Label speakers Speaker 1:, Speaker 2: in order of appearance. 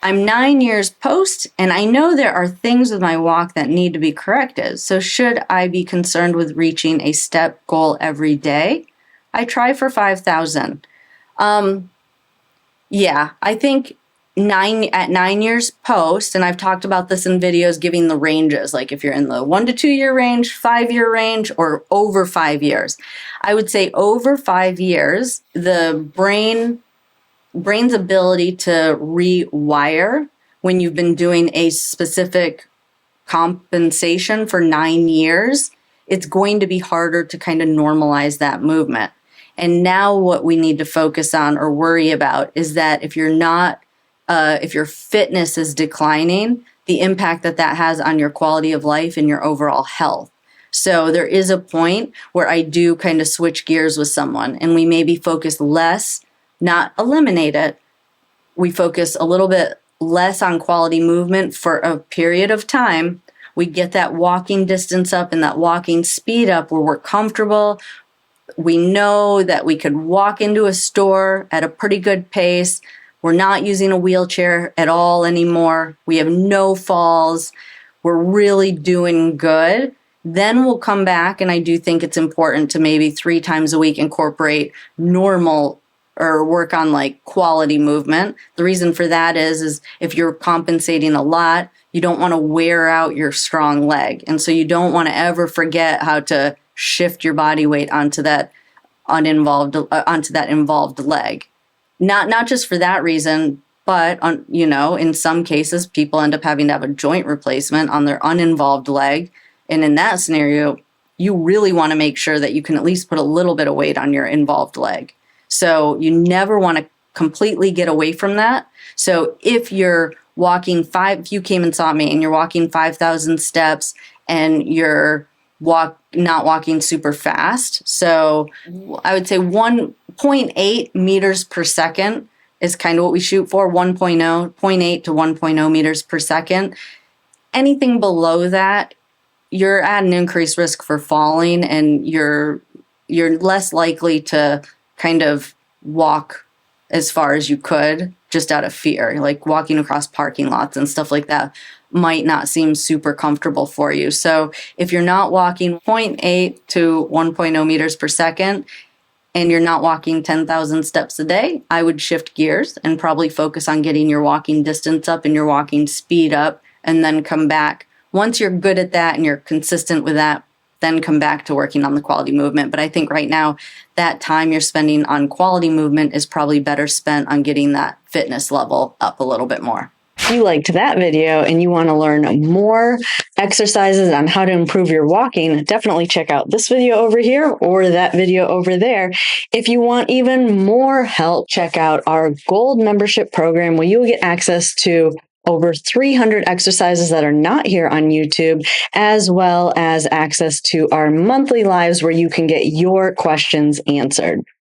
Speaker 1: I'm 9 years post, and I know there are things with my walk that need to be corrected. So should I be concerned with reaching a step goal every day? I try for 5,000. Yeah, I think 9 years post, and I've talked about this in videos giving the ranges, like if you're in the 1 to 2 year range, 5 year range, or over 5 years. I would say over 5 years, the brain's ability to rewire when you've been doing a specific compensation for 9 years, it's going to be harder to kind of normalize that movement. And now what we need to focus on or worry about is that if your fitness is declining, the impact that has on your quality of life and your overall health. So there is a point where I do kind of switch gears with someone, and we maybe focus less, not eliminate it. We focus a little bit less on quality movement for a period of time. We get that walking distance up and that walking speed up where we're comfortable. We know that we could walk into a store at a pretty good pace. We're not using a wheelchair at all anymore. We have no falls. We're really doing good. Then we'll come back, and I do think it's important to maybe 3 times a week incorporate normal or work on like quality movement. The reason for that is if you're compensating a lot, you don't want to wear out your strong leg. And so you don't want to ever forget how to shift your body weight onto that involved leg. Not just for that reason, but in some cases, people end up having to have a joint replacement on their uninvolved leg. And in that scenario, you really want to make sure that you can at least put a little bit of weight on your involved leg. So you never want to completely get away from that. So if you're if you came and saw me and you're walking 5,000 steps and you're not walking super fast. So I would say 1.8 meters per second is kind of what we shoot for, 0.8 to 1.0 meters per second. Anything below that, you're at an increased risk for falling, and you're less likely to kind of walk as far as you could just out of fear. Like walking across parking lots and stuff like that might not seem super comfortable for you. So if you're not walking 0.8 to 1.0 meters per second and you're not walking 10,000 steps a day, I would shift gears and probably focus on getting your walking distance up and your walking speed up, and then come back. Once you're good at that and you're consistent with that, then come back to working on the quality movement. But I think right now, that time you're spending on quality movement is probably better spent on getting that fitness level up a little bit more.
Speaker 2: If you liked that video and you want to learn more exercises on how to improve your walking, definitely check out this video over here or that video over there. If you want even more help, check out our Gold membership program, where you will get access to over 300 exercises that are not here on YouTube, as well as access to our monthly lives where you can get your questions answered.